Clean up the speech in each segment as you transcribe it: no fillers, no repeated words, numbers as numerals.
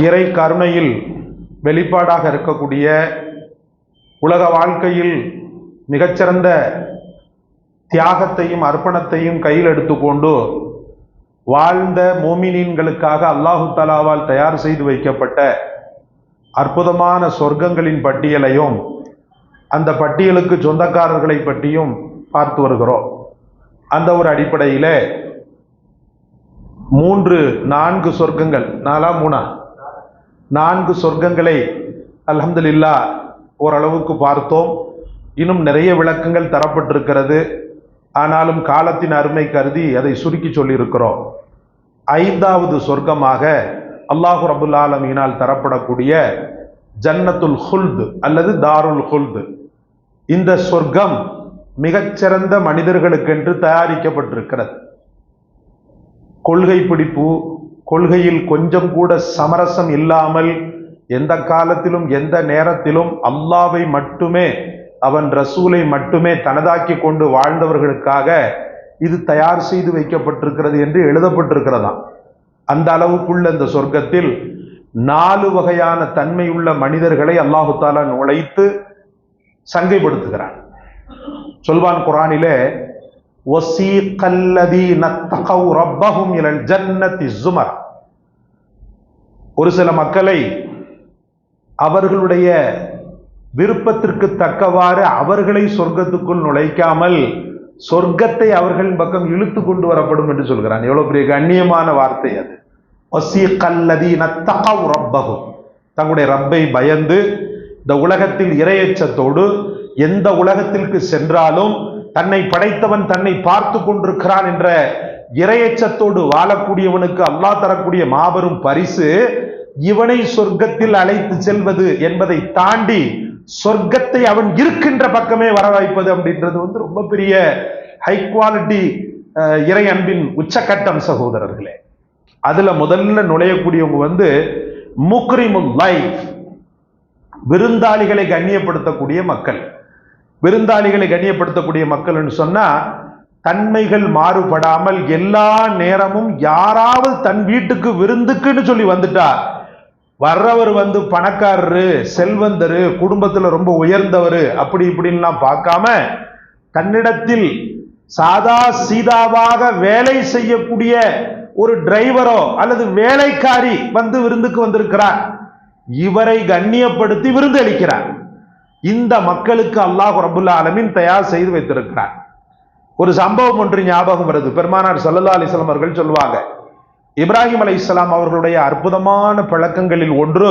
இறை கருணையில் வெளிப்பாடாக இருக்கக்கூடிய உலக வாழ்க்கையில் மிகச்சிறந்த தியாகத்தையும் அர்ப்பணத்தையும் கையில் எடுத்துக்கொண்டு வாழ்ந்த மோமினீன்களுக்காக அல்லாஹு தஆலாவால் தயார் செய்து வைக்கப்பட்ட அற்புதமான சொர்க்கங்களின் பட்டியலையும் அந்த பட்டியலுக்கு சொந்தக்காரர்களை பற்றியும் பார்த்து வருகிறோம். அந்த ஒரு அடிப்படையில் 4 சொர்க்கங்கள், 4 சொர்க்கங்களை அல்ஹம்துலில்லாஹ் ஓரளவுக்கு பார்த்தோம். இன்னும் நிறைய விளக்கங்கள் தரப்பட்டிருக்கிறது. ஆனாலும் காலத்தின் அருமை கருதி அதை சுருக்கி சொல்லியிருக்கிறோம். 5வது சொர்க்கமாக அல்லாஹு ரப்புல் ஆலமீனால் தரப்படக்கூடிய ஜன்னத்துல் ஹுல்த் அல்லது தாருல் ஹுல்த், இந்த சொர்க்கம் மிகச்சிறந்த மனிதர்களுக்கென்று தயாரிக்கப்பட்டிருக்கிறது. கொள்கை பிடிப்பு, கொள்கையில் கொஞ்சம் கூட சமரசம் இல்லாமல் எந்த காலத்திலும் எந்த நேரத்திலும் அல்லாஹ்வை மட்டுமே, அவன் ரசூலை மட்டுமே தனதாக்கி கொண்டு வாழ்ந்தவர்களுக்காக இது தயார் செய்து வைக்கப்பட்டிருக்கிறது என்று எழுதப்பட்டிருக்கிறதாம். அந்த அளவுக்குள்ள இந்த சொர்க்கத்தில் 4 வகையான தன்மையுள்ள மனிதர்களை அல்லாஹு தஆலா நுழைத்து சங்கைப்படுத்துகிறான். சொல்வான் குர்ஆனிலே, வஸீகல்லதீன தகவ் ரப்பஹும் இலல் ஜன்னதி ஸுமர். ஒரு சில மக்களை அவர்களுடைய விருப்பத்திற்கு தக்கவாறு அவர்களை சொர்க்கத்துக்குள் நுழைக்காமல் சொர்க்கத்தை அவர்களின் பக்கம் இழுத்து கொண்டு வரப்படும் என்று சொல்கிறான். எவ்வளவு பெரிய கண்ணியமான வார்த்தை அது. வஸீகல்லதீன தகவ் ரப்பஹும், தங்களுடைய ரப்பை பயந்து இந்த உலகத்தில் இறையச்சத்தோடு எந்த உலகத்திற்கு சென்றாலும் தன்னை படைத்தவன் தன்னை பார்த்து கொண்டிருக்கிறான் என்ற இறையச்சத்தோடு வாழக்கூடியவனுக்கு அல்லாஹ் தரக்கூடிய மாபெரும் பரிசு இவனை சொர்க்கத்தில் அழைத்து செல்வது என்பதை தாண்டி சொர்க்கத்தை அவன் இருக்கின்ற பக்கமே வர வைப்பது அப்படின்றது ரொம்ப பெரிய ஹை குவாலிட்டி இறை அன்பின் உச்சக்கட்டம் சகோதரர்களே. அதுல முதல்ல நுழையக்கூடியவங்க முக்ரிமுல் லைஃப், விருந்தாளிகளை கண்ணியப்படுத்தக்கூடிய மக்கள். விருந்தாளிகளை கண்ணியப்படுத்தக்கூடிய மக்கள்னு சொன்னா தன்மைகள் மாறுபடாமல் எல்லா நேரமும் யாராவது தன் வீட்டுக்கு விருந்துக்குன்னு சொல்லி வந்துட்டா, வர்றவர் பணக்காரரு, செல்வந்தரு, குடும்பத்துல ரொம்ப உயர்ந்தவர் அப்படி இப்படின்லாம் பார்க்காம தன்னிடத்தில் சாதா சீதாவாக வேலை செய்யக்கூடிய ஒரு டிரைவரோ அல்லது வேலைக்காரி விருந்துக்கு வந்திருக்கிறார், இவரை கண்ணியப்படுத்தி விருந்து அளிக்கிறார். இந்த மக்களுக்கு அல்லாஹ் ரப்புல் ஆலமீன் தயார் செய்து வைத்திருக்கிறார். ஒரு சம்பவம் ஒன்று ஞாபகம் வருது. பெருமானார் ஸல்லல்லாஹு அலைஹி வஸல்லம் அவர்கள் சொல்வாங்க, இப்ராஹிம் அலைஹிஸ்ஸலாம் அவர்களுடைய அற்புதமான பழக்கங்களில் ஒன்று,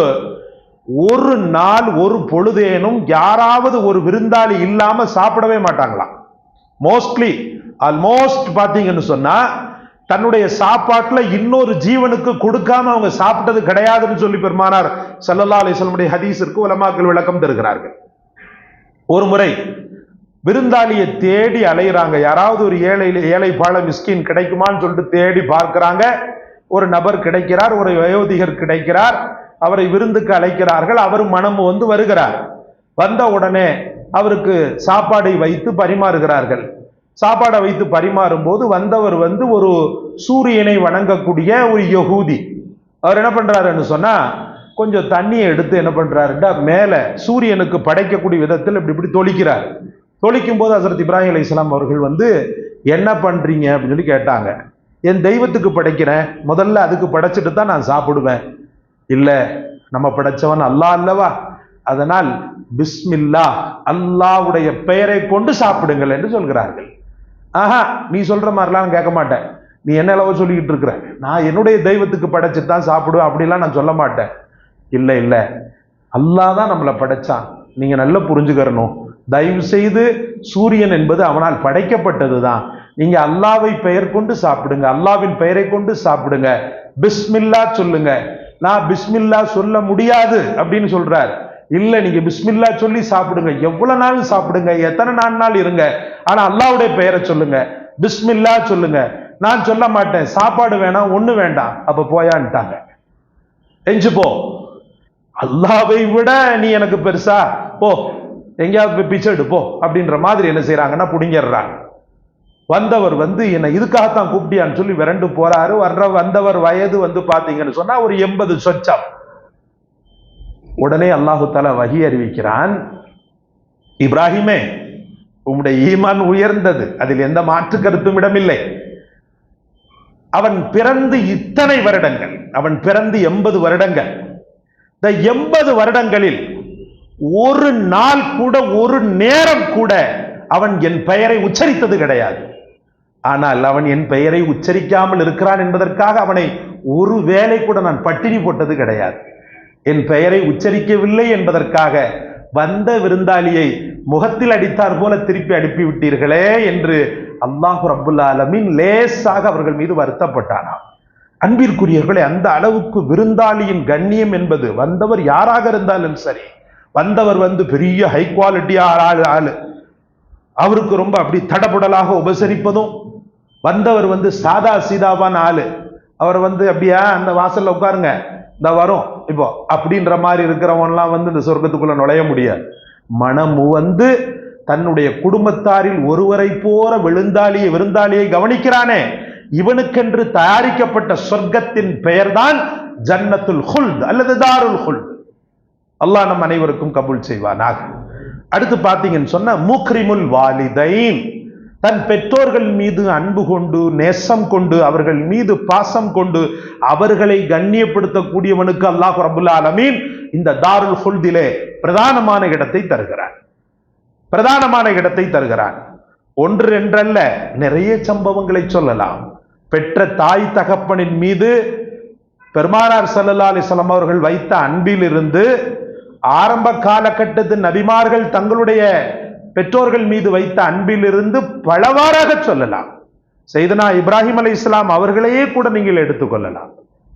ஒரு நாள் ஒரு பொழுதேனும் யாராவது ஒரு விருந்தாளி இல்லாம சாப்பிடவே மாட்டாங்களாம். மோஸ்ட்லி ஆல்மோஸ்ட் பாத்தீங்கன்னு சொன்னா தன்னுடைய சாப்பாட்டுல இன்னொரு ஜீவனுக்கு கொடுக்காம அவங்க சாப்பிட்டது கிடையாதுன்னு சொல்லி பெருமானார் ஸல்லல்லாஹு அலைஹி வஸல்லம் ஹதீஸிற்கு உலமாக்கள் விளக்கம் தருகிறார்கள். ஒரு முறை விருந்தாளியை தேடி அலைகிறாங்க. யாராவது ஒரு ஏழை பாழ மிஸ்கின் கிடைக்குமான்னு சொல்லிட்டு தேடி பார்க்கிறாங்க. ஒரு நபர் கிடைக்கிறார், ஒரு வயோதிகர் கிடைக்கிறார். அவரை விருந்துக்கு அழைக்கிறார்கள். அவர் மனம் வருகிறார். வந்த உடனே அவருக்கு சாப்பாடை வைத்து பரிமாறுகிறார்கள். சாப்பாடை வைத்து பரிமாறும் போது வந்தவர் ஒரு சூரியனை வணங்கக்கூடிய ஒரு யகூதி. அவர் என்ன பண்றாருன்னு சொன்னா, கொஞ்சம் தண்ணியை எடுத்து என்ன பண்றாருன்னா மேல சூரியனுக்கு படைக்கக்கூடிய விதத்தில் இப்படி தொளிக்கிறார். தொளிக்கும் போது ஹஸரத் இப்ராஹிம் அலைஹிஸ்ஸலாம் அவர்கள் என்ன பண்றீங்க அப்படின்னு சொல்லி கேட்டாங்க. என் தெய்வத்துக்கு படைக்கிறேன், முதல்ல அதுக்கு படைச்சிட்டு தான் நான் சாப்பிடுவேன். இல்ல, நம்ம படைச்சவன் அல்லாஹ் அல்லவா, அதனால் பிஸ்மில்லா, அல்லாஹ்வுடைய பெயரை கொண்டு சாப்பிடுங்கள் என்று சொல்கிறார்கள். ஆஹா, நீ சொல்ற மாதிரிலாம் கேட்க மாட்டேன், நீ என்ன அளவு சொல்லிக்கிட்டு இருக்கிற, நான் என்னுடைய தெய்வத்துக்கு படைச்சிட்டு தான் சாப்பிடுவேன் அப்படிலாம் நான் சொல்ல மாட்டேன். இல்ல இல்ல, அல்லாஹ் தான் நம்மளை படைச்சான், நீங்க நல்லா புரிஞ்சுக்கணும். தயவு செய்து சூரியன் என்பது அவனால் படைக்கப்பட்டது தான், நீங்க அல்லாஹ்வை பெயர் கொண்டு சாப்பிடுங்க, அல்லாஹ்வின் பெயரை கொண்டு சாப்பிடுங்க, பிஸ்மில்லா சொல்லுங்க. நான் பிஸ்மில்லா சொல்ல முடியாது அப்படின்னு சொல்றார். இல்ல, நீங்க பிஸ்மில்லா சொல்லி சாப்பிடுங்க, எவ்வளவு நாள் சாப்பிடுங்க, எத்தனை நாள் இருங்க, ஆனா அல்லாஹ்வுடைய பெயரை சொல்லுங்க, பிஸ்மில்லா சொல்லுங்க. நான் சொல்ல மாட்டேன், சாப்பாடு வேணாம், ஒண்ணு வேண்டாம். அப்ப போயான்ட்டாங்க. எஞ்சு போ, அல்லாஹ்வை விட நீ எனக்கு பெருசா, போ எங்கேயாவது பிச்சை எடு போ அப்படின்ற மாதிரி என்ன செய்யறாங்கன்னா புடிங்கிடுறாங்க. வந்தவர் என்னை இதுக்காகத்தான் கூப்பிட்டியான்னு சொல்லி விரண்டு போறாரு. வந்தவர் வயது பாத்தீங்கன்னு சொன்னா ஒரு 80 சொச்சம். உடனே அல்லாஹு தஆலா வஹி அறிவிக்கிறான், இப்ராஹிமே, உம்முடைய ஈமான் உயர்ந்தது, அதில் எந்த மாற்று கருத்தும் இடமில்லை. அவன் பிறந்து இத்தனை வருடங்கள், அவன் பிறந்து 80 வருடங்கள். இந்த 80 வருடங்களில் ஒரு நாள் கூட, ஒரு நேரம் கூட அவன் என் பெயரை உச்சரித்தது கிடையாது. ஆனால் அவன் என் பெயரை உச்சரிக்காமல் இருக்கிறான் என்பதற்காக அவனை ஒரு வேளை கூட நான் பட்டினி போட்டது கிடையாது. என் பெயரை உச்சரிக்கவில்லை என்பதற்காக வந்த விருந்தாளியை முகத்தில் அடித்தார் போல திருப்பி அனுப்பிவிட்டீர்களே என்று அல்லாஹ் ரப்புல் ஆலமீன் லேசாக அவர்கள் மீது வருத்தப்பட்டானாம். அன்பிற்குரியவர்களே, அந்த அளவுக்கு விருந்தாளியின் கண்ணியம் என்பது, வந்தவர் யாராக இருந்தாலும் சரி, வந்தவர் பெரிய ஹை குவாலிட்டியா ஆளு, அவருக்கு ரொம்ப அப்படி தடபுடலாக உபசரிப்பதும், வந்தவர் சாதா சீதாவான ஆளு, அவர் அப்படியா அந்த வாசல்ல உட்காருங்க, இந்த வரும் இப்போ அப்படின்ற மாதிரி இருக்கிறவன்லாம் இந்த சொர்க்கத்துக்குள்ள நுழைய முடியாது. மனமு தன்னுடைய குடும்பத்தாரில் ஒருவரை போற விருந்தாளியை கவனிக்கிறானே, இவனுக்கென்று தயாரிக்கப்பட்ட சொர்க்கத்தின் பெயர்தான் ஜன்னத்துல் ஹுல்த் அல்லது தாருல் ஹுல்த். அல்லாஹ் நம் அனைவருக்கும் கபூல் செய்வானாக. அடுத்து பார்த்தீங்கன்னு சொன்ன முக்ரிமுல் வாலிதைன், தன் பெற்றோர்கள் மீது அன்பு கொண்டு, நேசம் கொண்டு, அவர்கள் மீது பாசம் கொண்டு அவர்களை கண்ணியப்படுத்தக்கூடியவனுக்கு அல்லாஹ் ரப்புல் ஆலமீன் இந்த தாருல் ஹுல்திலே பிரதானமான இடத்தை தருகிறான். பிரதானமான இடத்தை தருகிறான். ஒன்று ரெண்டல்ல, நிறைய சம்பவங்களை சொல்லலாம். பெற்ற தாய் தகப்பனின் மீது பெருமானார் ஸல்லல்லாஹு அலைஹி வஸல்லம் அவர்கள் வைத்த அன்பிலிருந்து, ஆரம்ப காலகட்டத்து நபிமார்கள் தங்களுடைய பெற்றோர்கள் மீது வைத்த அன்பிலிருந்து பலவாறாக சொல்லலாம். சையதுனா இப்ராஹிம் அலைஹிஸ்ஸலாம் அவர்களையே கூட நீங்கள் எடுத்துக்கொள்ளலாம்.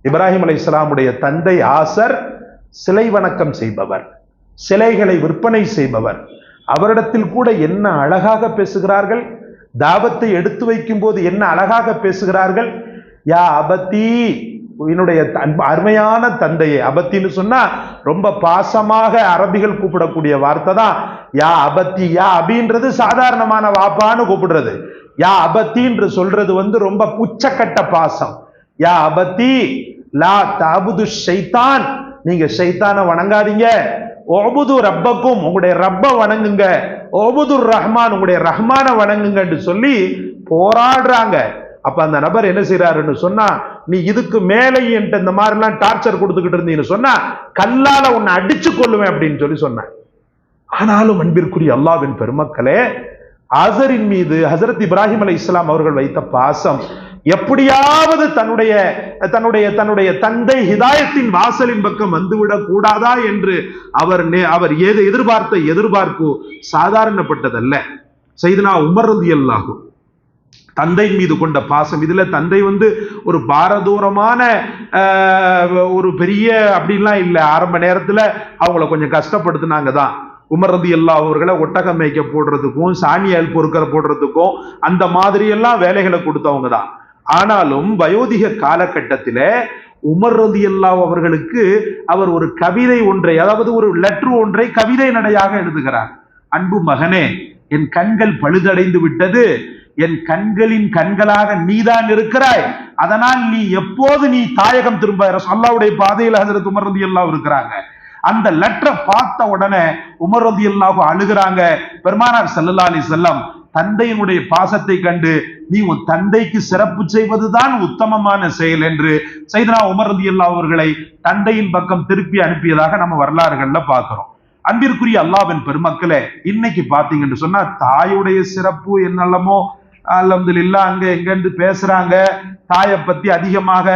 இப்ராஹிம் அலைஹிஸ்ஸலாமுடைய தந்தை ஆசர் சிலை வணக்கம் செய்பவர், சிலைகளை விற்பனை செய்பவர். அவரிடத்தில் கூட என்ன அழகாக பேசுகிறார்கள், தாவத்தை எடுத்து வைக்கும் போது என்ன அழகாக பேசுகிறார்கள். யா அபத்தி, என்னுடைய அருமையான தந்தையே. அபத்தின்னு சொன்னா ரொம்ப பாசமாக அரபிகள் கூப்பிடக்கூடிய வார்த்தை தான் யா அபத்தி. யா அபின்றது சாதாரணமான வாப்பான்னு கூப்பிடுறது. யா அபத்தி என்று சொல்றது ரொம்ப உச்சக்கட்ட பாசம். யா அபத்தி லா தஅபுது ஷைத்தான், நீங்க ஷைத்தானை வணங்காதீங்க. ஒபுது ரப்பக்கும், உங்களுடைய ரப்ப வணங்குங்க. ஒபுதுர் ரஹ்மான், உங்களுடைய ரஹ்மான வணங்குங்கன்னு சொல்லி போராடுறாங்க. அப்ப அந்த நபர் என்ன செய்யறாருன்னு சொன்னா, நீ இதுக்கு மேலே என்கிட்ட இந்த மாதிரி எல்லாம் டார்ச்சர் கொடுத்துக்கிட்டு இருந்தீங்கன்னு சொன்னா கல்லால உன்னை அடிச்சு கொள்ளுவேன் அப்படின்னு சொல்லி சொன்னாங்க. ஆனாலும் அன்பிற்குரிய அல்லாஹ்வின் பெருமக்களே, ஆசரின் மீது ஹஜரத் இப்ராஹிம் அலைஹிஸ்ஸலாம் அவர்கள் வைத்த பாசம், எப்படியாவது தன்னுடைய தன்னுடைய தன்னுடைய தந்தை ஹிதாயத்தின் வாசலின் பக்கம் வந்துவிடக் கூடாதா என்று அவர் எதிர்பார்த்த எதிர்பார்ப்பு சாதாரணப்பட்டதல்ல. சையதுனா உமர் ரலியல்லாஹு தந்தை மீது கொண்ட பாசம், இதுல தந்தை ஒரு பாரதூரமான ஒரு பெரிய அப்படின்லாம் இல்லை. ஆரம்ப நேரத்துல அவங்கள கொஞ்சம் கஷ்டப்படுத்தினாங்க தான். உமர் ரலியல்லாஹு அவர்களை ஒட்டகம் மேய்க்க போடுறதுக்கும், சாணியால் பொறுக்கிற போடுறதுக்கும் அந்த மாதிரி எல்லாம் வேலைகளை கொடுத்தவங்க தான். ஆனாலும் வயோதிக காலகட்டத்தில உமர் ரலியல்லாஹு அவர்களுக்கு அவர் ஒரு கவிதை ஒன்றை, அதாவது ஒரு லெட்டர் ஒன்றை கவிதை நடையாக எழுதுகிறார். அன்பு மகனே, என் கண்கள் பழுதடைந்து விட்டது, என் கண்களின் கண்களாக நீதான் இருக்கிறாய், அதனால் நீ எப்போது நீ தாயகம் திரும்ப, அல்லாஹ்வுடைய பாதையில் ஹஜரத் உமர் ரலியல்லாஹு இருக்கிறாங்க. அந்த லெட்டரை பார்த்த உடனே உமர் ரலியல்லாஹு அழுகிறாங்க. பெருமானார் ஸல்லல்லாஹு அலைஹி வஸல்லம் தந்தையினுடைய பாசத்தை கண்டு, நீ உன் தந்தைக்கு சிறப்பு செய்வதுதான் உத்தமமான செயல் என்று சையதுனா உமர் ரலியல்லாஹு அவர்களை தந்தையின் பக்கம் திருப்பி அனுப்பியதாக நம்ம வரலாறுகள்ல பார்க்கிறோம். அன்பிற்குரிய அல்லாஹ்வின் பெருமக்களே, இன்னைக்கு பாத்தீங்கன்னு சொன்னா தாயுடைய சிறப்பு என்னெல்லாமோ அல்ஹம்துலில்லாஹ் அங்க எங்கன்னு பேசுறாங்க. தாயை பத்தி அதிகமாக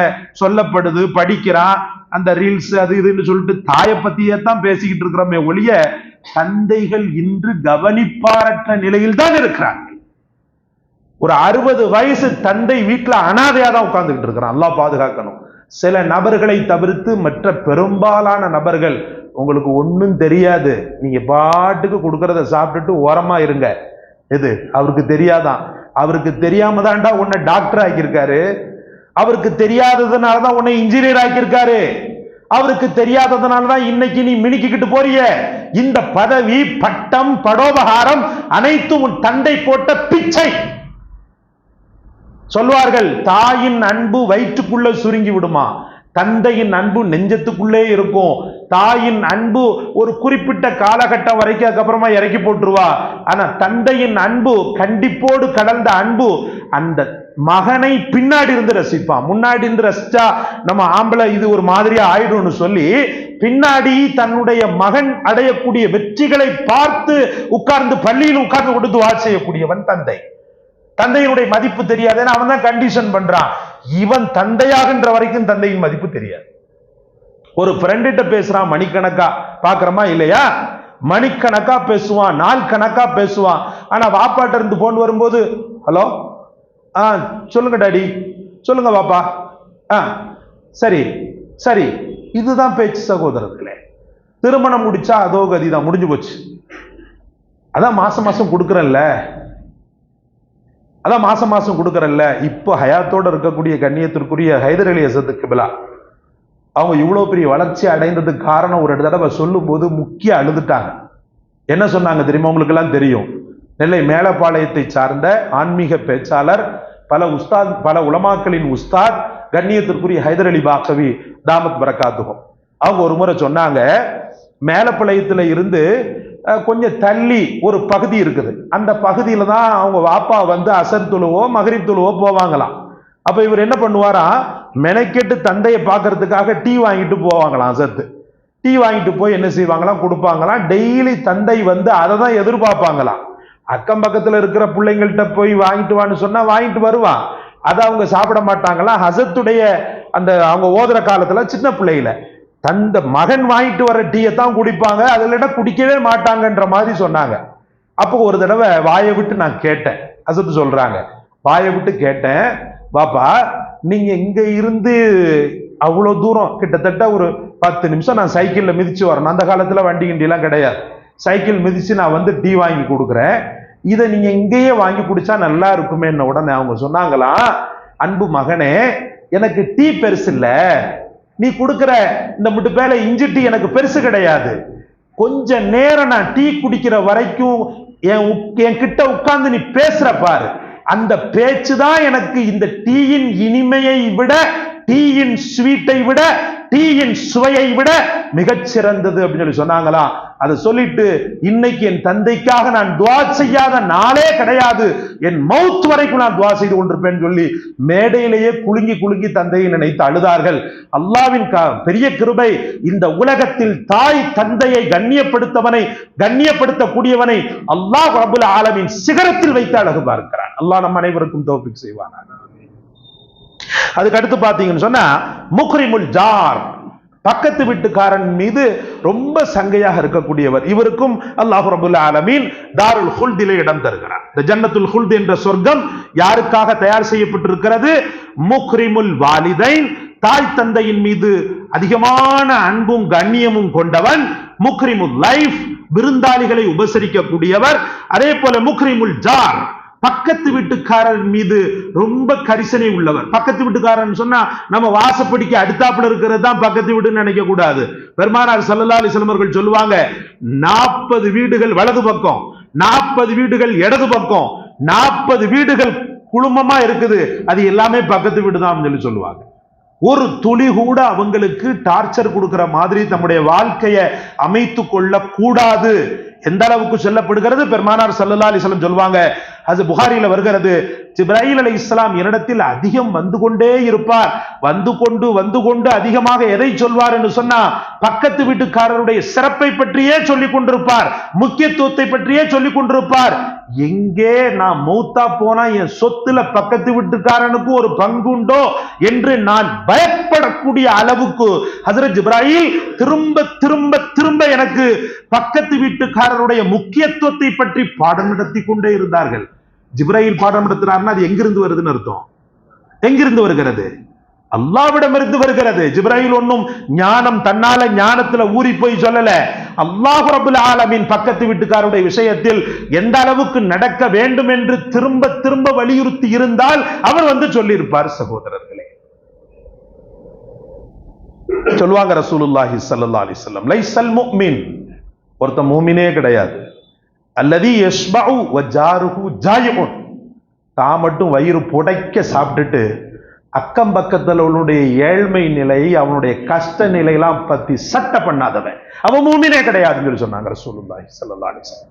சொல்லப்படுது, படிக்கிறான், அந்த ரீல்ஸ் அது இதுன்னு சொல்லிட்டு தாயை பத்தியே தான் பேசிக்கிட்டு இருக்கிறோமே ஒழிய தந்தைகள் இன்று கவனிப்பாரற்ற நிலையில் தான் இருக்கிறாங்க. ஒரு 60 வயசு தந்தை வீட்டுல அனாதையா தான் உட்கார்ந்துகிட்டு இருக்கிறான். அல்லாஹ் பாதுகாக்கணும். சில நபர்களை தவிர்த்து மற்ற பெரும்பாலான நபர்கள் உங்களுக்கு ஒன்னும் தெரியாது, நீங்க பாட்டுக்கு கொடுக்கறத சாப்பிட்டுட்டு ஓரமா இருங்க. எது அவருக்கு தெரியாதான்? அவருக்கு தெரியாம தான்டா உன்னை டாக்டர் ஆக்கியிருக்காரு, அவருக்கு தெரியாததுனாலதான் உன்னை இன்ஜினியர் ஆக்கியிருக்காரு, அவருக்கு தெரியாததுனாலதான் இன்னைக்கு நீ மினுக்கிட்டு போறிய. இந்த பதவி, பட்டம், படோபகாரம் அனைத்தும் உன் தந்தை போட்ட பிச்சை. சொல்வார்கள், தாயின் அன்பு வயிற்றுக்குள்ள சுருங்கி விடுமா, தந்தையின் அன்பு நெஞ்சத்துக்குள்ளே இருக்கும். தாயின் அன்பு ஒரு குறிப்பிட்ட காலகட்டம் வரைக்கும், அதுக்கப்புறமா இறக்கி போட்டுருவா. ஆனா தந்தையின் அன்பு, கண்டிப்போடு கலந்த அன்பு, அந்த மகனை பின்னாடி இருந்து ரசிப்பான். முன்னாடி இருந்து ரசிச்சா நம்ம ஆம்பளை இது ஒரு மாதிரியா ஆயிடும்னு சொல்லி, பின்னாடி தன்னுடைய மகன் அடையக்கூடிய வெற்றிகளை பார்த்து உட்கார்ந்து பள்ளியில் உட்கார்ந்து கொண்டு துஆ செய்யக்கூடியவன் தந்தை. தந்தையினுடைய மதிப்பு தெரியாது, அவன் தான் கண்டிஷன் பண்றான். இவன் தந்தையாகின்ற வரைக்கும் தந்தையின் மதிப்பு தெரியாது. ஒரு ஃப்ரெண்ட்ட பேசுறான் மணிக்கணக்கா, பாக்குறமா இல்லையா? மணிக்கணக்கா பேசுவான், நாள் கணக்கா பேசுவான். ஆனா வாப்பாட்ட இருந்து போன் வரும்போது, ஹலோ, சொல்லுங்க டாடி, சொல்லுங்க பாப்பா, சரி சரி, இதுதான் பேச்சு சகோதரர்களே. திருமணம் முடிச்சா அதோ கதிதான், முடிஞ்சு போச்சு. அதான் மாசம் மாசம் கொடுக்கறல்ல, அதான் மாசம் மாசம் கொடுக்கறல்ல. இப்போ ஹயாத்தோட இருக்கக்கூடிய கண்ணியத்திற்குரிய ஹைதர் அலி ஹசரத் கிப்லா அவங்க இவ்வளவு பெரிய வளர்ச்சி அடைந்ததுக்கு காரணம் ஒரு தடவை சொல்லும் போது முக்கிய அழுதுட்டாங்க. என்ன சொன்னாங்க தெரியுமா? உங்களுக்கு எல்லாம் தெரியும். நெல்லை மேலப்பாளையத்தை சார்ந்த ஆன்மீக பேச்சாளர், பல உலமாக்களின் உஸ்தாத், கண்ணியத்திற்குரிய ஹைதர் அலி பாக்கவி தாமத் பரக்காத்துகம், அவங்க ஒரு முறை சொன்னாங்க, மேலப்பாளையத்துல இருந்து கொஞ்சம் தள்ளி ஒரு பகுதி இருக்குது. அந்த பகுதியில தான் அவங்க வாப்பா வந்து அசர் தொழுவோ மகரிப் தொழுவோ போவாங்களாம். அப்ப இவர் என்ன பண்ணுவாரா, மெனக்கெட்டு தந்தையை பார்க்கறதுக்காக டீ வாங்கிட்டு போவாங்களாம். அசத்து டீ வாங்கிட்டு போய் என்ன செய்வாங்களாம், கொடுப்பாங்களாம். டெய்லி தந்தை வந்து அதை தான் எதிர்பார்ப்பாங்களாம். அக்கம் பக்கத்துல இருக்கிற பிள்ளைங்கள்ட்ட போய் வாங்கிட்டு வான்னு சொன்னா வாங்கிட்டு வருவான், அதை அவங்க சாப்பிட மாட்டாங்களாம். ஹசத்துடைய அந்த அவங்க ஓதுற காலத்துல சின்ன பிள்ளையில தந்த மகன் வாங்கிட்டு வர டீயை தான் குடிப்பாங்க, அதுல குடிக்கவே மாட்டாங்கன்ற மாதிரி சொன்னாங்க. அப்போ ஒரு தடவை வாயை விட்டு நான் கேட்டேன், ஹசத்து சொல்றாங்க, வாயை விட்டு கேட்டேன், பாப்பா நீங்க இங்க இருந்து அவ்வளவு தூரம் கிட்டத்தட்ட ஒரு 10 நிமிஷம் நான் சைக்கிள்ல மிதிச்சு வரணும். அந்த காலத்துல வண்டி கிண்டி எல்லாம் கிடையாது. சைக்கிள் மிதிச்சு நான் வந்து டீ வாங்கி கொடுக்குறேன், இதை நீங்க இங்கேயே வாங்கி குடிச்சா நல்லா இருக்குமே. உடனே அவங்க சொன்னாங்களா, அன்பு மகனே, எனக்கு டீ பெருசு இல்ல, நீ கொடுக்கிற இந்த முட்டு பேல இஞ்சி டீ எனக்கு பெருசு கிடையாது. கொஞ்ச நேரம் நான் டீ குடிக்கிற வரைக்கும் என் கிட்ட உட்கார்ந்து நீ பேசுற பாரு, அந்த பேச்சு தான் எனக்கு இந்த டீயின் இனிமையை விட, டீயின் ஸ்வீட்டை விட, டீயின் சுவையை விட மிகச்சிறந்தது அப்படின்னு சொல்லி சொன்னாங்களா. அதை சொல்லிட்டு, இன்னைக்கு என் தந்தைக்காக நான் துஆ செய்யாத நாளே கிடையாது, என் மௌத் வரைக்கும் நான் துஆ செய்து கொண்டிருப்பேன் சொல்லி மேடையிலேயே குலுங்கி குலுங்கி தந்தையை நினைத்து அழுதார்கள். அல்லாஹ்வின் பெரிய கிருபை, இந்த உலகத்தில் தாய் தந்தையை கண்ணியப்படுத்தக்கூடியவனை அல்லாஹ் ரப்புல் ஆலமீன் சிகரத்தில் வைத்து அழகு பார்க்கிறான். அல்லாஹ் நம் அனைவருக்கும் தௌஃபீக் செய்வானாக. அதுக்கு அடுத்து பாத்தீங்கன்னு சொன்னா, முக்ரிமுல் ஜார், பக்கத்து வீட்டுக்காரன் மீது ரொம்ப சங்கையாக இருக்கக்கூடியவர். இவருக்கும் அல்லாஹ் ரப்புல் ஆலமீன் தாருல் ஹுல்திலே இடம் தருகிறார். இந்த ஜன்னத்துல் ஹுல்த் என்ற சொர்க்கம் யாருக்காக தயார் செய்யப்பட்டிருக்கிறது? முக்ரிமுல் வாலிதைன், தாய் தந்தையின் மீது அதிகமான அன்பும் கண்ணியமும் கொண்டவன். முக்ரிமுல் லைஃப், விருந்தாளிகளை உபசரிக்கக்கூடியவர். அதே போல முக்ரிமுல் ஜார், பக்கத்து வீட்டுக்காரர் மீது ரொம்ப கரிசனை உள்ளவர். பக்கத்து வீட்டுக்காரன் சொன்னா நம்ம வாசப்படிக்கு அடுத்தாப்புல இருக்கிறது தான் பக்கத்து வீடுன்னு நினைக்க கூடாது. பெருமானார் ஸல்லல்லாஹு அலைஹி வஸல்லம் அவர்கள் சொல்லுவாங்க, 40 வீடுகள் வலது பக்கம், 40 வீடுகள் இடது பக்கம், 40 வீடுகள் குழுமமா இருக்குது, அது எல்லாமே பக்கத்து வீடு தான் சொல்லி சொல்லுவாங்க. ஒரு துளி கூட அவங்களுக்கு டார்ச்சர் கொடுக்கிற மாதிரி தம்முடைய வாழ்க்கையை அமைத்து கொள்ள கூடாது. எந்த அளவுக்கு சொல்லப்படுகிறது? பெருமானார் ஸல்லல்லாஹு அலைஹி வஸல்லம் சொல்வாங்க, அது புகாரில வருகிறது, ஜிப்ராயில் அலைஹிஸ்ஸலாம் என்னிடத்தில் அதிகம் வந்து கொண்டே இருப்பார். வந்து கொண்டு அதிகமாக எதை சொல்வார் என்று சொன்னா, பக்கத்து வீட்டுக்காரருடைய சிறப்பை பற்றியே சொல்லிக் கொண்டிருப்பார், முக்கியத்துவத்தை பற்றியே சொல்லிக் கொண்டிருப்பார். எங்கே நான் மௌத்தா போனா என் சொத்துல பக்கத்து வீட்டுக்காரனுக்கு ஒரு பங்குண்டோ என்று நான் பயப்படக்கூடிய அளவுக்கு ஹஜ்ரத் ஜிப்ராயில் திரும்ப திரும்ப திரும்ப எனக்கு பக்கத்து வீட்டுக்காரருடைய முக்கியத்துவத்தை பற்றி பாடம் நடத்தி கொண்டே இருந்தார்கள். ஜிப்ராயில் பாடம் நடத்துறாருன்னா அது எங்கிருந்து வருதுன்னு அர்த்தம். எங்கிருந்து வருகிறது? அல்லாஹ்விடமிருந்து வருகிறது. ஜிப்ராயில் ஒன்னும் ஞானம் தன்னால ஞானத்துல ஊறி போய் சொல்லல. அல்லாஹ் ரப்புல் ஆலமீன் பக்கத்து வீட்டுக்காரருடைய விஷயத்தில் எந்த அளவுக்கு நடக்க வேண்டும் என்று திரும்ப திரும்ப வலியுறுத்தி இருந்தால் அவர் வந்து சொல்லி இருப்பார். சகோதரர்களே, சொல்லுவாங்க ரசூலுல்லாஹி ஸல்லல்லாஹு அலைஹி வஸல்லம், லைஸல் முஃமின், ஒருத்த மூமினே கிடையாது, அல்லதி யஷ்பஉ வ ஜாருஹு ஜாயிஉன், தான் மட்டும் வயிறு புடைக்க சாப்பிட்டுட்டு அக்கம் பக்கத்தில் அவனுடைய ஏழ்மை நிலை, அவனுடைய கஷ்ட நிலையெல்லாம் பத்தி சட்டை பண்ணாதவன் அவன் மூமினே கிடையாதுன்னு சொல்லி சொன்னாங்க ரசூலுல்லாஹி ஸல்லல்லாஹு அலைஹி வஸல்லம்.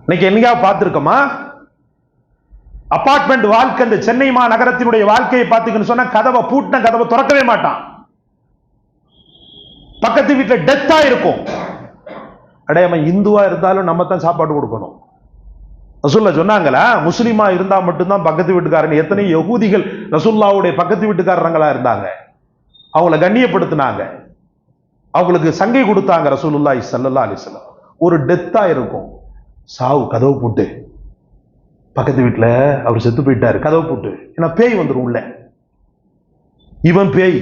இன்னைக்கு எங்கேயாவது பார்த்திருக்கோமா? அபார்ட்மெண்ட் வாழ்க்கை, இந்த சென்னை மாநகரத்தினுடைய வாழ்க்கையை பார்த்தீங்கன்னு சொன்னா கதவை பூட்டின கதவை திறக்கவே மாட்டான். பக்கத்து வீட்டில் டெத்தா இருக்கும். அடைய அவன் இந்துவா இருந்தாலும் நம்ம தான் சாப்பாடு கொடுக்கணும். ரசூல்லா சொன்னாங்களா, முஸ்லிமா இருந்தா மட்டும்தான் பக்கத்து வீட்டுக்காரன். எத்தனை யகூதிகள் ரசூல்லாவுடைய பக்கத்து வீட்டுக்காரங்களா இருந்தாங்க, அவங்கள கண்ணியப்படுத்தினாங்க, அவங்களுக்கு சங்கை கொடுத்தாங்க ரசூலுல்லாஹி ஸல்லல்லாஹு அலைஹி வஸல்லம். ஒரு டெத்தா இருக்கும், சாவு கதவு போட்டு, பக்கத்து வீட்டுல அவர் செத்து போயிட்டாரு கதவு போட்டு, ஏன்னா பேய் வந்துடும் உள்ள. இவன் பேய்,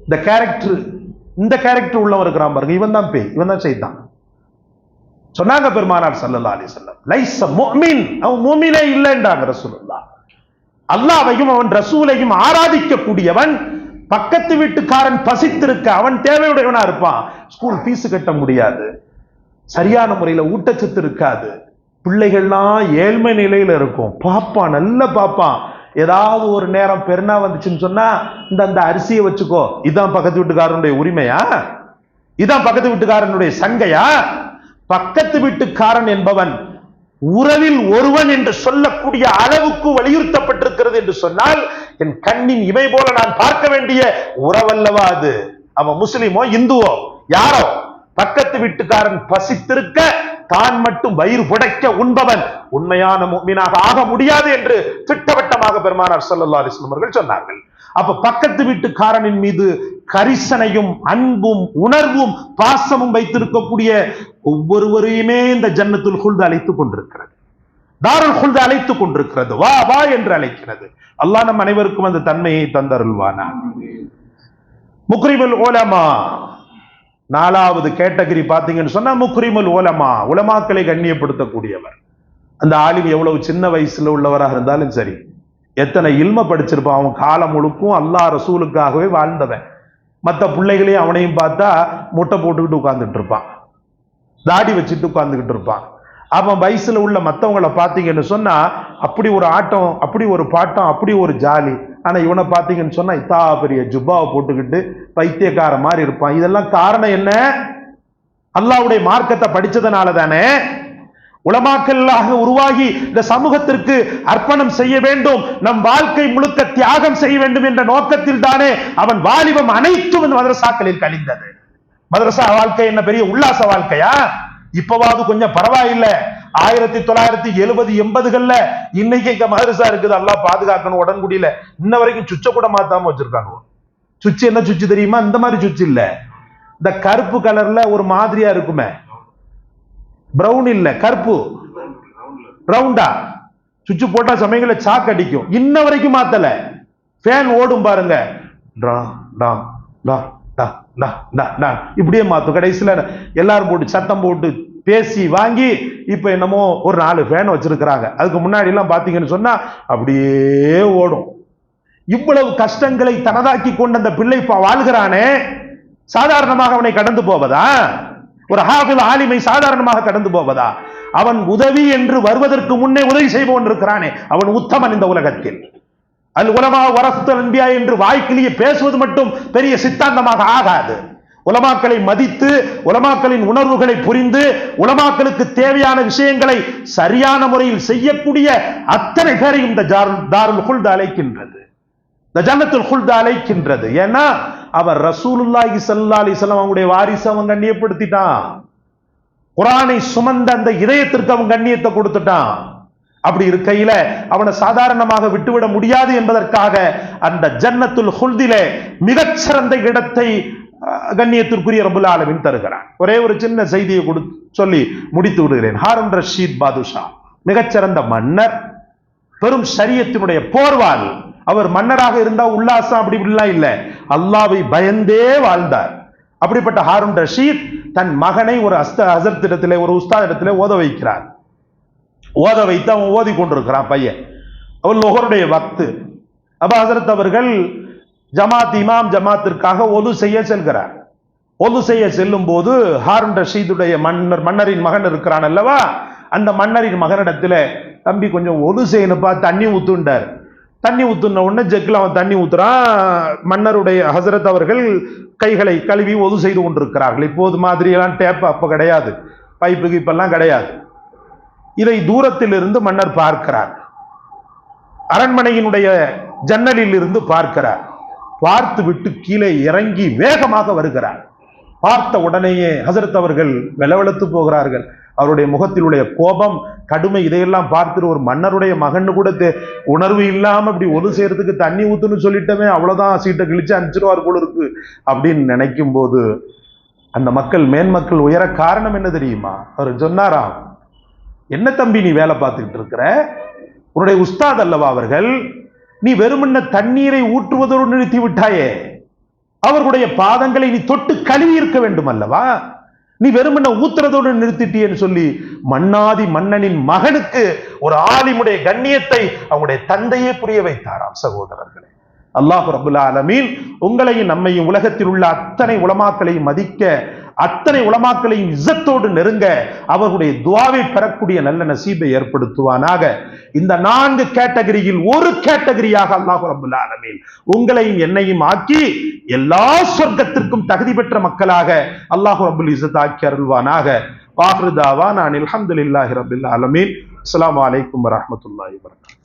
இந்த கேரக்டர் உள்ளவன் இருக்கிறான் பாருங்க, இவன் தான் பேய், இவன் தான் சைத்தான். சொன்னாங்க பெருமானார் ஸல்லல்லாஹு அலைஹி வஸல்லம், லைஸ முஃமின், அவன் முஃமினே இல்லைன்றாங்க ரசூலுல்லாஹ். அல்லாஹ்வையும் அவன் ரசூலையும் ஆராதிக்க கூடியவன், பக்கத்து வீட்டுக்காரன் பசித்திருக்க அவன் தேவையுடையவனா இருப்பான். ஸ்கூல் ஃபீஸ் கட்ட முடியாது, சரியான முறையில் ஊட்டச்சத்து இருக்காது, பிள்ளைகள்லாம் ஏழ்மை நிலையில இருக்கும், பாப்பான் நல்ல பாப்பான். ஏதாவது ஒரு நேரம் பெருனா வந்துச்சுன்னு சொன்னா இந்த அரிசியை வச்சுக்கோ, இதான் பக்கத்து வீட்டுக்காரனுடைய உரிமையா? இதான் பக்கத்து வீட்டுக்காரனுடைய சங்கையா? பக்கத்து வீட்டுக்காரன் என்பவன் உறவில் ஒருவன் என்று சொல்லக்கூடிய அளவுக்கு வலியுறுத்தப்பட்டிருக்கிறது என்று சொன்னால், என் கண்ணின் இமை போல நான் பார்க்க வேண்டிய உறவல்லவா அது? அவன் முஸ்லிமோ இந்துவோ யாரோ, பக்கத்து வீட்டுக்காரன் பசித்திருக்க தான் மட்டும் வயிறு புடைக்க உண்பவன் உண்மையான முஃமினாக ஆக முடியாது என்று திட்டவட்டமாக பெருமானார் ஸல்லல்லாஹு அலைஹி வஸல்லம் அவர்கள் சொன்னார்கள். அப்ப பக்கத்து வீட்டுக்காரனின் மீது கரிசனையும் அன்பும் உணர்வும் பாசமும் வைத்திருக்கக்கூடிய ஒவ்வொருவரையுமே இந்த ஜன்னத்துல் ஹுல்த் அழைத்துக் கொண்டிருக்கிறது, தாருல் ஹுல்த் அழைத்துக் கொண்டிருக்கிறது, வா வா என்று அழைக்கிறது. அல்லாஹ் நம் அனைவருக்கும் அந்த தன்மையை தந்தருள்வானா. முக்ரிமுல் உலமா, நாலாவது கேட்டகரி பாத்தீங்கன்னு சொன்னா முக்ரிமுல் உலமா, உலமாக்களை கண்ணியப்படுத்தக்கூடியவர். அந்த ஆலிம் எவ்வளவு சின்ன வயசுல உள்ளவராக இருந்தாலும் சரி, எத்தனை இல்ம படிச்சிருப்பான், அவன் காலம் முழுக்கும் அல்லாஹ் ரசூலுக்காகவே வாழ்ந்தவன். மற்ற பிள்ளைகளையும் அவனையும் பார்த்தா முட்டை போட்டுக்கிட்டு உட்கார்ந்துட்டு இருப்பான், தாடி வச்சுட்டு உட்கார்ந்துக்கிட்டு இருப்பான். அவன் வயசுல உள்ள மற்றவங்களை பார்த்தீங்கன்னு சொன்னா அப்படி ஒரு ஆட்டம், அப்படி ஒரு பாட்டம், அப்படி ஒரு ஜாலி. ஆனா இவனை பார்த்தீங்கன்னு சொன்னா இத்தா பெரிய ஜுப்பாவை போட்டுக்கிட்டு பைத்தியக்கார மாதிரி இருப்பான். இதெல்லாம் காரணம் என்ன? அல்லாஹ்வுடைய மார்க்கத்தை படிச்சதுனால தானே. உலமாக்களாக உருவாகி இந்த சமூகத்திற்கு அர்ப்பணம் செய்ய வேண்டும், நம் வாழ்க்கை முழுக்க தியாகம் செய்ய வேண்டும் என்ற நோக்கத்தில் தானே அவன் வாலிபம் அனைத்தும் இந்த மதரசாக்களில் கழிந்தது. மதரசா வாழ்க்கை என்ன பெரிய உல்லாச வாழ்க்கையா? இப்பவாவது கொஞ்சம் பரவாயில்லை. 1970 80கள்ல இன்னைக்கு இங்க மதரசா இருக்குது, அல்லாஹ் பாதுகாக்கணும். உடன்குடியில இன்ன வரைக்கும் சுவிட்ச கூட மாத்தாம வச்சிருக்காங்க. சுவிட்ச் என்ன சுவிட்ச் தெரியுமா? இந்த மாதிரி சுவிட்ச் இல்ல, இந்த கருப்பு கலர்ல ஒரு மாதிரியா இருக்குமே, பிரவுன் இல்ல, கருப்பு ரவுண்டா சுவிட்ச் போட்டா சமயங்கள சாக் அடிக்கும். இன்ன வரைக்கும் மாத்தல. ஃபேன் ஓடும் பாருங்க, இப்படியே மாத்தும். கடைசியில எல்லாரும் போட்டு சத்தம் போட்டு பேசி வாங்கி இப்ப என்னமோ ஒரு 4 ஃபேன் வச்சிருக்கிறாங்க. அதுக்கு முன்னாடி எல்லாம் பாத்தீங்கன்னு சொன்னா அப்படியே ஓடும். இவ்வளவு கஷ்டங்களை தனதாக்கி கொண்ட அந்த பிள்ளை வாழ்கிறானே, சாதாரணமாக அவனை கடந்து போவதா? ஒரு ஹாஃபில் ஆலிமை சாதாரணமாக கடந்து போவதா? அவன் உதவி என்று வருவதற்கு முன்னே உதவி செய்பவன் இருக்கிறானே, அவன் உத்தமன் இந்த உலகத்தில். அல் உலமா வரசுல் அன்பியா என்று வாய்க்கிலேயே பேசுவது மட்டும் பெரிய சித்தாந்தமாக ஆகாது. உலமாக்களை மதித்து, உலமாக்களின் உணர்வுகளை புரிந்து, உலமாக்களுக்கு தேவையான விஷயங்களை சரியான முறையில் செய்யக்கூடிய அத்தனை பேரையும் இந்த தாருல் ஹுல்த் அழைக்கின்றது, இந்த ஜன்னத்துல் ஹுல்த் அழைக்கின்றது. ஏன்னா அவர் ரசூலுல்லாஹி ஸல்லல்லாஹு அலைஹி வஸல்லம் அவங்களுடைய வாரிசு அவன் கண்ணியப்படுத்திட்டான். குர்ஆனை சுமந்த அந்த இதயத்திற்கு அவன் கண்ணியத்தை கொடுத்துட்டான். அப்படி இருக்கையில அவனை சாதாரணமாக விட்டுவிட முடியாது என்பதற்காக அந்த ஜன்னத்துல் ஹுல்திலே மிகச்சிறந்த இடத்தை கண்ணியத்திற்குரிய ரப்புல் ஆலமீன் தருகிறான். ஒரே ஒரு சின்ன செய்தியை சொல்லி முடித்து விடுகிறேன். ஹாரூன் ரஷீத் பாதுஷா மிகச்சிறந்த மன்னர், பெரும் ஷரியத்தினுடைய போர்வால். அவர் மன்னராக இருந்தா உல்லாசம் அப்படி இப்படிலாம் இல்லை, அல்லாஹ்வை பயந்தே வாழ்ந்தார். அப்படிப்பட்ட ஹாரூன் ரஷீத் தன் மகனை ஒரு ஹஸரத் இடத்திலே, ஒரு உஸ்தாத் இடத்திலே ஓத வைக்கிறார். ஓத வைத்து அவன் ஓதி கொண்டிருக்கிறான் பையன். அவன் லொஹருடைய வக்து. அப்ப ஹஸரத் அவர்கள் இமாம் ஜமாத்திற்காக ஒது செய்ய செல்கிறார். ஒது செய்ய செல்லும் போது ஹாரூன் ரஷீதுடைய மன்னரின் மகன் இருக்கிறான் அல்லவா, அந்த மன்னரின் மகனிடத்துல, தம்பி கொஞ்சம் ஒது செய்யணுப்பா, தண்ணி ஊத்துண்டார். தண்ணி ஊத்துன உடனே ஜெக்கில் அவன் தண்ணி ஊத்துறான். மன்னருடைய ஹசரத் அவர்கள் கைகளை கழுவி ஒது செய்து கொண்டிருக்கிறார்கள். இப்போது மாதிரியெல்லாம் டேப் அப்ப கிடையாது, பைப்பு கீப்பெல்லாம் கிடையாது. இதை தூரத்தில் இருந்து மன்னர் பார்க்கிறார். அரண்மனையினுடைய ஜன்னலில் இருந்து பார்க்கிறார். பார்த்து விட்டு கீழே இறங்கி வேகமாக வருகிறார். பார்த்த உடனேயே ஹசரத் அவர்கள் வெளவெளத்து போகிறார்கள். அவருடைய முகத்திலுடைய கோபம், கடுமை, இதையெல்லாம் பார்த்துட்டு ஒரு மன்னருடைய மகன் கூட உணர்வு இல்லாம இப்படி ஒது செய்யறதுக்கு தண்ணி ஊத்துன்னு சொல்லிட்டவே, அவ்வளவுதான், சீட்டை கிழிச்சு அனுப்பிச்சிருவார் போல இருக்கு அப்படின்னு நினைக்கும் போது அந்த மக்கள், மேன்மக்கள் உயர காரணம் என்ன தெரியுமா? அவர் சொன்னாராம், என்ன தம்பி நீ வேலை பார்த்துக்கிட்டு இருக்கிற? உன்னுடைய உஸ்தாத் அல்லவா அவர்கள், நீ வெறுமன்ன தண்ணீரை ஊற்றுவதோடு நிறுத்தி விட்டாயே, அவர்களுடைய பாதங்களை நீ தொட்டு கழுவி இருக்க வேண்டும் அல்லவா, நீ வெறுமன்ன ஊத்துறதோடு நிறுத்திட்டியன்னு சொல்லி மன்னாதி மன்னனின் மகனுக்கு ஒரு ஆலிமுடைய கண்ணியத்தை அவங்களுடைய தந்தையே புரிய வைத்தாராம். சகோதரர்களே, அல்லாஹ் ரப்புல் ஆலமீன் உங்களையும் நம்மையும் உலகத்தில் உள்ள அத்தனை உலமாக்களையும் மதிக்க, அத்தனை உலமாக்களையும் இஸ்ஸத்தோடு நெருங்க, அவர்களுடைய துஆவை பெறக்கூடிய நல்ல நசீபை ஏற்படுத்துவானாக. இந்த 4 கேட்டகரியில் ஒரு கேட்டகரியாக அல்லாஹ் ரப்புல் ஆலமீன் உங்களையும் என்னையும் ஆக்கி எல்லா சொர்க்கத்திற்கும் தகுதி பெற்ற மக்களாக அல்லாஹ் ரப்புல் இஸ்ஸத் ஆக்கி அருள்வானாக. வாஹிரு தாவானா அல்ஹம்துலில்லாஹி ரப்பில் ஆலமீன். அஸ்ஸலாமு அலைக்கும் வரஹ்மத்துல்லாஹி வபரகாத்துஹு.